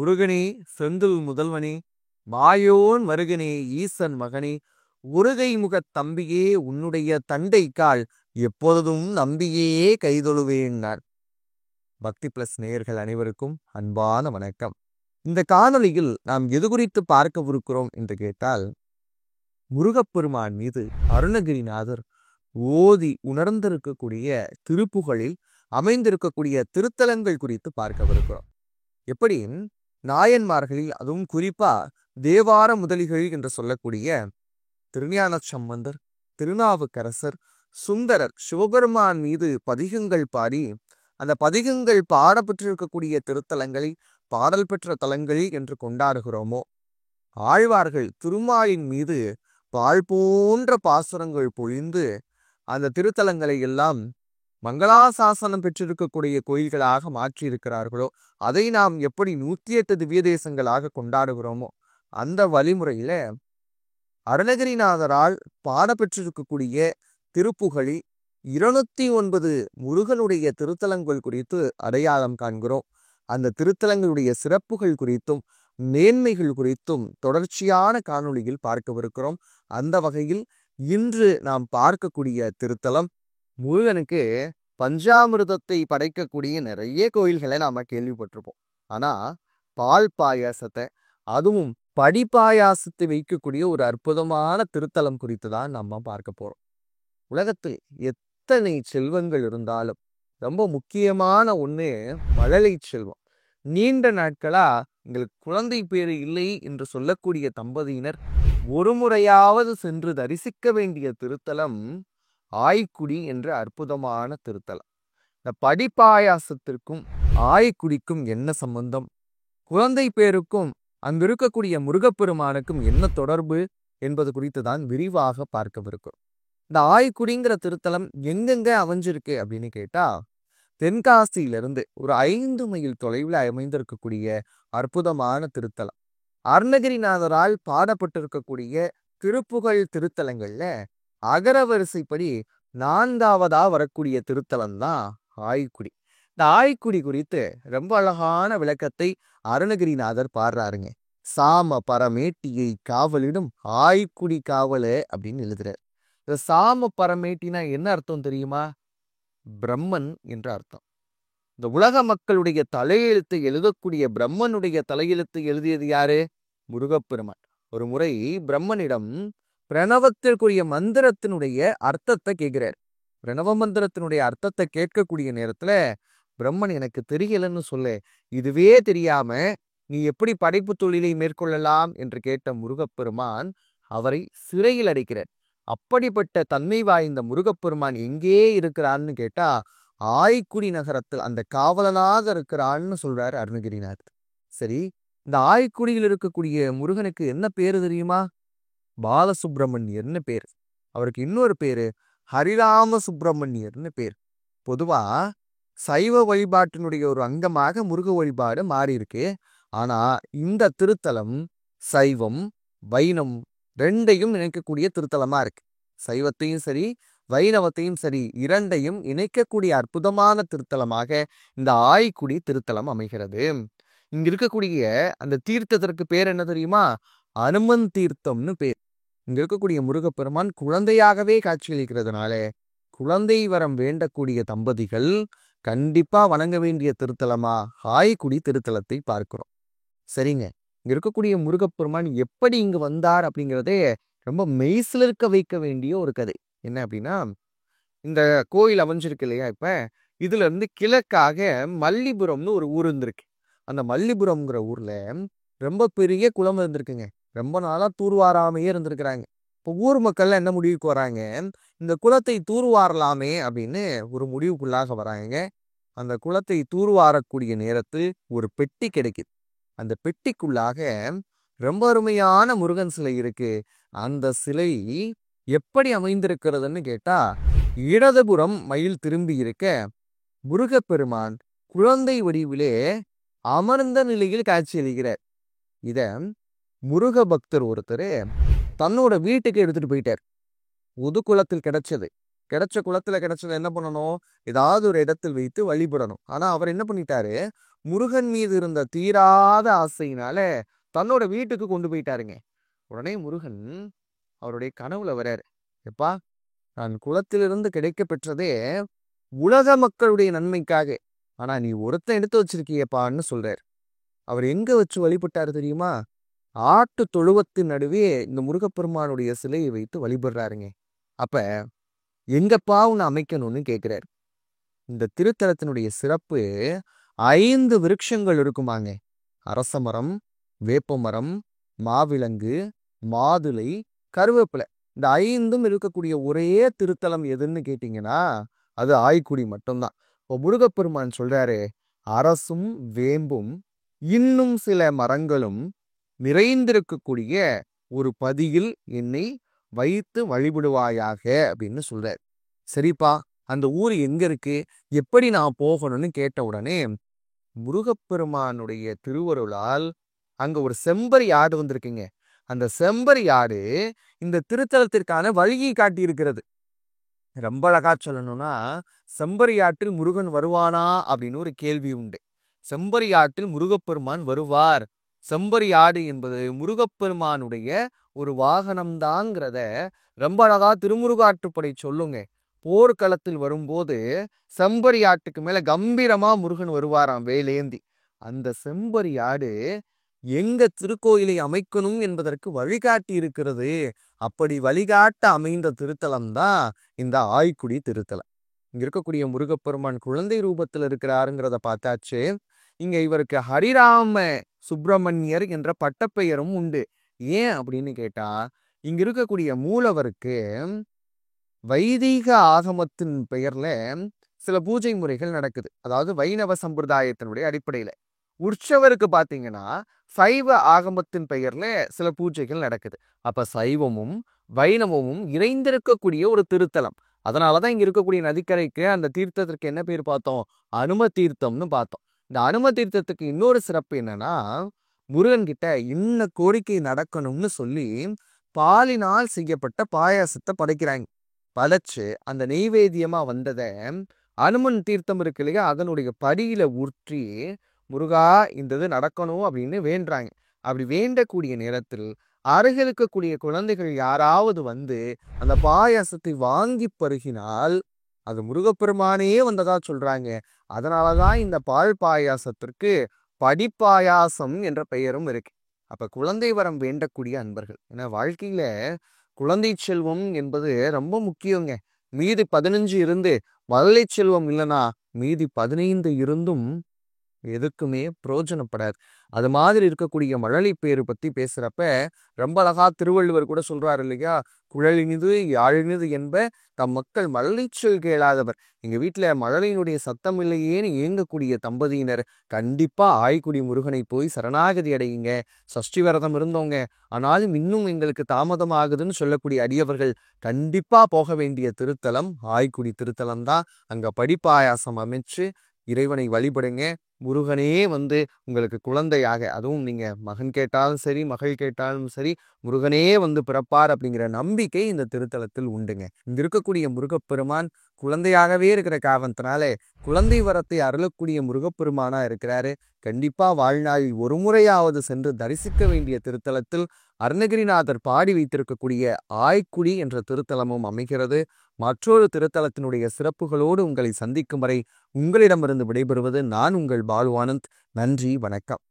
முருகனே செந்தில் முதல்வனே மாயோன் மருகனே ஈசன் மகனே உருகை முகத் தம்பியே உன்னுடைய தண்டைக்கால் எப்பொழுதும் நம்பியே கைதொழுவேன்னார். பக்தி பிளஸ் நேயர்கள் அனைவருக்கும் அன்பான வணக்கம். இந்த காணொளியில் நாம் எது குறித்து பார்க்கவிருக்கிறோம் என்று கேட்டால், முருகப்பெருமான் மீது அருணகிரிநாதர் ஓதி உணர்ந்திருக்கக்கூடிய திருப்புகளில் அமைந்திருக்கக்கூடிய திருத்தலங்கள் குறித்து பார்க்கவிருக்கிறோம். எப்படி நாயன்மார்களில் அதுவும் குறிப்பா தேவார முதலிகள் என்று சொல்லக்கூடிய திருஞான சம்பந்தர், திருநாவுக்கரசர், சுந்தரர் சிவபெருமான் மீது பதிகங்கள் பாடி அந்த பதிகங்கள் பாடப்பெற்றிருக்கக்கூடிய திருத்தலங்களை பாடல் பெற்ற தலங்கள் என்று கொண்டாடுகிறோமோ, ஆழ்வார்கள் திருமாலின் மீது பால் போன்ற பாசுரங்கள் பொழிந்து அந்த திருத்தலங்களை எல்லாம் மங்களாசாசனம் பெற்றிருக்கக்கூடிய கோயில்களாக மாற்றியிருக்கிறார்களோ, அதை நாம் எப்படி 108 திவ்ய தேசங்களாக கொண்டாடுகிறோமோ, அந்த வழிமுறையில அருணகிரிநாதரால் பாடப்பெற்றிருக்கக்கூடிய திருப்புகழி 209 முருகனுடைய திருத்தலங்கள் குறித்து அடையாளம் காண்கிறோம். அந்த திருத்தலங்களுடைய சிறப்புகள் குறித்தும் மேன்மைகள் குறித்தும் தொடர்ச்சியான காணொளியில் பார்க்கவிருக்கிறோம். அந்த வகையில் இன்று நாம் பார்க்கக்கூடிய திருத்தலம், முருகனுக்கு பஞ்சாமிர்தத்தை படைக்கக்கூடிய நிறைய கோயில்களை நாம கேள்விப்பட்டிருப்போம். ஆனா பால் பாயாசத்தை, அதுவும் படிப்பாயாசத்தை வைக்கக்கூடிய ஒரு அற்புதமான திருத்தலம் குறித்து தான் நம்ம பார்க்க போறோம். உலகத்தில் எத்தனை செல்வங்கள் இருந்தாலும் ரொம்ப முக்கியமான ஒண்ணு மழலை செல்வம். நீண்ட நாட்களா எங்களுக்கு குழந்தை பேரு இல்லை என்று சொல்லக்கூடிய தம்பதியினர் ஒரு முறையாவது சென்று தரிசிக்க வேண்டிய திருத்தலம் ஆய்க்குடி என்ற அற்புதமான திருத்தலம். இந்த படிப்பாயாசத்திற்கும் ஆய்க்குடிக்கும் என்ன சம்பந்தம், குழந்தை பேருக்கும் அங்கு இருக்கக்கூடிய முருகப்பெருமானுக்கும் என்ன தொடர்பு என்பது குறித்து தான் விரிவாக பார்க்கவிருக்கிறோம். இந்த ஆய்க்குடிங்கிற திருத்தலம் எங்கெங்க அமைஞ்சிருக்கு அப்படின்னு கேட்டா, தென்காசியிலிருந்து ஒரு 5 மைல் தொலைவில் அமைந்திருக்கக்கூடிய அற்புதமான திருத்தலம். அருணகிரிநாதரால் பாடப்பட்டிருக்கக்கூடிய திருப்புகழ் திருத்தலங்கள்ல அகரவரிசைப்படி 4வதா வரக்கூடிய திருத்தலம் தான் ஆய்க்குடி. இந்த ஆய்க்குடி குறித்து ரொம்ப அழகான விளக்கத்தை அருணகிரிநாதர் பாடுறாருங்க. சாம பரமேட்டியை காவலிடும் ஆய்க்குடி காவலே அப்படின்னு எழுதுறார். இந்த சாம பரமேட்டினா என்ன அர்த்தம் தெரியுமா? பிரம்மன் என்ற அர்த்தம். இந்த உலக மக்களுடைய தலையெழுத்தை எழுதக்கூடிய பிரம்மனுடைய தலையெழுத்தை எழுதியது யாரு? முருகப்பெருமான். ஒரு முறை பிரம்மனிடம் பிரணவத்திற்குரிய மந்திரத்தினுடைய அர்த்தத்தை கேட்கிறார். பிரணவ மந்திரத்தினுடைய அர்த்தத்தை கேட்கக்கூடிய நேரத்துல பிரம்மன் எனக்கு தெரியலன்னு சொல்ல, இதுவே தெரியாம நீ எப்படி படைப்பு தொழிலை மேற்கொள்ளலாம் என்று கேட்ட முருகப்பெருமான் அவரை சிறையில் அடைக்கிறார். அப்படிப்பட்ட தன்மை வாய்ந்த முருகப்பெருமான் எங்கே இருக்கிறான்னு கேட்டா, ஆய்க்குடி நகரத்தில் அந்த காவலனாக இருக்கிறான்னு சொல்றாரு அருணகிரிநாதர். சரி, இந்த ஆய்க்குடியில் இருக்கக்கூடிய முருகனுக்கு என்ன பேரு தெரியுமா? பாலசுப்பிரமணியர்னு பேர். அவருக்கு இன்னொரு பேரு ஹரிராம சுப்பிரமணியர்னு பேர். பொதுவா சைவ வழிபாட்டினுடைய ஒரு அங்கமாக முருக வழிபாடு மாறி இருக்கு. ஆனா இந்த திருத்தலம் சைவம் வைணவம் ரெண்டையும் இணைக்கக்கூடிய திருத்தலமா இருக்கு. சைவத்தையும் சரி வைணவத்தையும் சரி இரண்டையும் இணைக்கக்கூடிய அற்புதமான திருத்தலமாக இந்த ஆய்க்குடி திருத்தலம் அமைகிறது. இங்க இருக்கக்கூடிய அந்த தீர்த்தத்திற்கு பேர் என்ன தெரியுமா? அனுமன் தீர்த்தம்னு பேர். இங்க இருக்கக்கூடிய முருகப்பெருமான் குழந்தையாகவே காட்சியளிக்கிறதுனால குழந்தை வரம் வேண்டக்கூடிய தம்பதிகள் கண்டிப்பா வணங்க வேண்டிய திருத்தலமா ஆய்க்குடி திருத்தலத்தை பார்க்கிறோம். சரிங்க, இங்க இருக்கக்கூடிய முருகப்பெருமான் எப்படி இங்கு வந்தார் அப்படிங்கிறதே ரொம்ப மெய்சிலிருக்க வைக்க வேண்டிய ஒரு கதை. என்ன அப்படின்னா, இந்த கோயில் அமைஞ்சிருக்கு இல்லையா, இப்ப இதுல இருந்து கிழக்காக மல்லிபுரம்னு ஒரு ஊர் இருந்திருக்கு. அந்த மல்லிபுரம்ங்கிற ஊர்ல ரொம்ப பெரிய குளம் இருந்திருக்குங்க. ரொம்ப நாளா தூர்வாராமையே இருந்திருக்கிறாங்க. இப்போ ஊர் மக்கள் என்ன முடிவுக்கு வராங்க, இந்த குளத்தை தூர்வாரலாமே அப்படின்னு ஒரு முடிவுக்குள்ளாக வராங்க. அந்த குளத்தை தூர்வாரக்கூடிய நேரத்தில் ஒரு பெட்டி கிடைக்குது. அந்த பெட்டிக்குள்ளாக ரொம்ப அருமையான முருகன் சிலை இருக்கு. அந்த சிலை எப்படி அமைந்திருக்கிறதுன்னு கேட்டா, இடதுபுறம் மயில் திரும்பி இருக்க முருகப்பெருமான் குழந்தை வடிவிலே அமர்ந்த நிலையில் காட்சியளிக்கிறார். இத முருக பக்தர் ஒருத்தர் தன்னோட வீட்டுக்கு எடுத்துட்டு போயிட்டார். பொது குளத்தில் கிடைச்ச குளத்துல கிடைச்சதை என்ன பண்ணணும், ஏதாவது ஒரு இடத்தில் வைத்து வழிபடணும். ஆனா அவர் என்ன பண்ணிட்டாரு, முருகன் மீது இருந்த தீராத ஆசையினால தன்னோட வீட்டுக்கு கொண்டு போயிட்டாருங்க. உடனே முருகன் அவருடைய கனவுல வராரு. எப்பா, நான் குலத்திலிருந்து கிடைக்க பெற்றதே உலக மக்களுடைய நன்மைக்காக. ஆனா நீ ஒருத்தன் எடுத்து வச்சிருக்கியப்பான்னு சொல்றாரு. அவர் எங்க வச்சு வழிபட்டாரு தெரியுமா? ஆட்டு தொழுவத்தின் நடுவே இந்த முருகப்பெருமானுடைய சிலையை வைத்து வழிபடுறாருங்க. அப்ப எங்கப்பா உன்னை அமைக்கணும்னு கேட்கிறாரு. இந்த திருத்தலத்தினுடைய சிறப்பு 5 விருட்சங்கள் இருக்குமாங்க. அரசமரம், வேப்பமரம், மாவிலங்கு, மாதுளை, கருவேப்பிலை. இந்த 5ம் இருக்கக்கூடிய ஒரே திருத்தலம் எதுன்னு கேட்டீங்கன்னா அது ஆய்க்குடி மட்டும்தான். இப்போ முருகப்பெருமான் சொல்றாரு, அரசும் வேம்பும் இன்னும் சில மரங்களும் நிறைந்திருக்கக்கூடிய ஒரு பதியில் என்னை வைத்து வழிபடுவாயாக அப்படின்னு சொல்றாரு. சரிப்பா, அந்த ஊர் எங்க இருக்கு, எப்படி நான் போகணும்னு கேட்ட உடனே முருகப்பெருமானுடைய திருவருளால் அங்க ஒரு செம்பரி ஆடு வந்திருக்குங்க. அந்த செம்பரி ஆடு இந்த திருத்தலத்திற்கான வழியை காட்டி இருக்கிறது. ரொம்ப அழகா சொல்லணும்னா, செம்பரி ஆற்றில் முருகன் வருவானா அப்படின்னு ஒரு கேள்வி உண்டு. செம்பரி ஆற்றில் முருகப்பெருமான் வருவார். செம்பரி ஆடு என்பது முருகப்பெருமானுடைய ஒரு வாகனம்தாங்கிறத ரொம்ப அழகா திருமுருகாற்றுப்படை சொல்லுங்க. போர்க்களத்தில் வரும்போது செம்பரி ஆட்டுக்கு மேல கம்பீரமா முருகன் வருவாராம் வேலேந்தி. அந்த செம்பரி ஆடு எங்க திருக்கோயிலை அமைக்கணும் என்பதற்கு வழிகாட்டி இருக்கிறது. அப்படி வழிகாட்ட அமைந்த திருத்தலம் தான் இந்த ஆய்க்குடி திருத்தலம். இங்க இருக்கக்கூடிய முருகப்பெருமான் குழந்தை ரூபத்தில் இருக்கிறாருங்கிறத பார்த்தாச்சு. இங்க இவருக்கு ஹரிராம சுப்பிரமணியர் என்ற பட்டப்பெயரும் உண்டு. ஏன் அப்படின்னு கேட்டா, இங்க இருக்கக்கூடிய மூலவருக்கு வைதீக ஆகமத்தின் பெயர்ல சில பூஜை முறைகள் நடக்குது. அதாவது வைணவ சம்பிரதாயத்தினுடைய அடிப்படையில. உற்சவருக்கு பாத்தீங்கன்னா சைவ ஆகமத்தின் பெயர்ல சில பூஜைகள் நடக்குது. அப்ப சைவமும் வைணவமும் இணைந்திருக்கக்கூடிய ஒரு திருத்தலம். அதனாலதான் இங்க இருக்கக்கூடிய நதிக்கரைக்கு அந்த தீர்த்தத்திற்கு என்ன பேர் பார்த்தோம்? அனும தீர்த்தம்னு பார்த்தோம். இந்த அனும தீர்த்தத்துக்கு இன்னொரு சிறப்பு என்னன்னா, முருகன் கிட்ட இன்ன கோரிக்கை நடக்கணும்னு சொல்லி பாலினால் செய்யப்பட்ட பாயாசத்தை படைக்கிறாங்க. படைச்சு அந்த நெய்வேத்தியமா வந்ததை அனுமன் தீர்த்தம் இருக்கு இல்லையா, அதனுடைய படியில ஊற்றி முருகா இந்த இது நடக்கணும் அப்படின்னு வேண்டுறாங்க. அப்படி வேண்டக்கூடிய நேரத்தில் அருகில் இருக்கக்கூடிய குழந்தைகள் யாராவது வந்து அந்த பாயாசத்தை வாங்கி பருகினால் அது முருகப்பெருமானே வந்ததா சொல்றாங்க. அதனாலதான் இந்த பால் பாயாசத்திற்கு படிப்பாயாசம் என்ற பெயரும் இருக்கு. அப்ப குழந்தை வரம் வேண்டக்கூடிய அன்பர்கள், ஏன்னா வாழ்க்கையில குழந்தை செல்வம் என்பது ரொம்ப முக்கியங்க. மீதி 15 இருந்து மழலை செல்வம் இல்லைன்னா மீதி 15 இருந்தும் எதுக்குமே பிரயோஜனப்படாது. அது மாதிரி இருக்கக்கூடிய மழலை பேரு பத்தி பேசுறப்ப ரொம்ப அழகா திருவள்ளுவர் கூட சொல்றாரு இல்லையா, குழலினிது யாழினிது என்ப தம் மக்கள் மழலை சொல் கேளாதவர். எங்க வீட்டுல மழலையினுடைய சத்தம் இல்லையேன்னு ஏங்கக்கூடிய தம்பதியினர் கண்டிப்பா ஆய்க்குடி முருகனை போய் சரணாகதி அடையுங்க. சஷ்டி விரதம் இருந்தோங்க, ஆனாலும் இன்னும் எங்களுக்கு தாமதம் ஆகுதுன்னு சொல்லக்கூடிய அடியவர்கள் கண்டிப்பா போக வேண்டிய திருத்தலம் ஆய்க்குடி திருத்தலம் தான். அங்க படிப்பாயாசம் அமைச்சு இறைவனை வழிபடுங்க. முருகனே வந்து உங்களுக்கு குழந்தையாக, அதுவும் நீங்க மகன் கேட்டாலும் சரி மகள் கேட்டாலும் சரி முருகனே வந்து பிறப்பார் அப்படிங்கிற நம்பிக்கை இந்த திருத்தலத்தில் உண்டுங்க. இங்க இருக்கக்கூடிய முருகப்பெருமான் குழந்தையாகவே இருக்கிற காரணத்தினால குழந்தை வரத்தை அருளக்கூடிய முருகப்பெருமானா இருக்கிறாரு. கண்டிப்பா வாழ்நாளில் ஒரு முறையாவது சென்று தரிசிக்க வேண்டிய திருத்தலத்தில் அருணகிரிநாதர் பாடி வைத்திருக்கக்கூடிய ஆய்க்குடி என்ற திருத்தலமும் அமைகிறது. மற்றொரு திருத்தலத்தினுடைய சிறப்புகளோடு உங்களை சந்திக்கும் வரை உங்களிடமிருந்து விடைபெறுவது நான் உங்கள் பாலு ஆனந்த். நன்றி, வணக்கம்.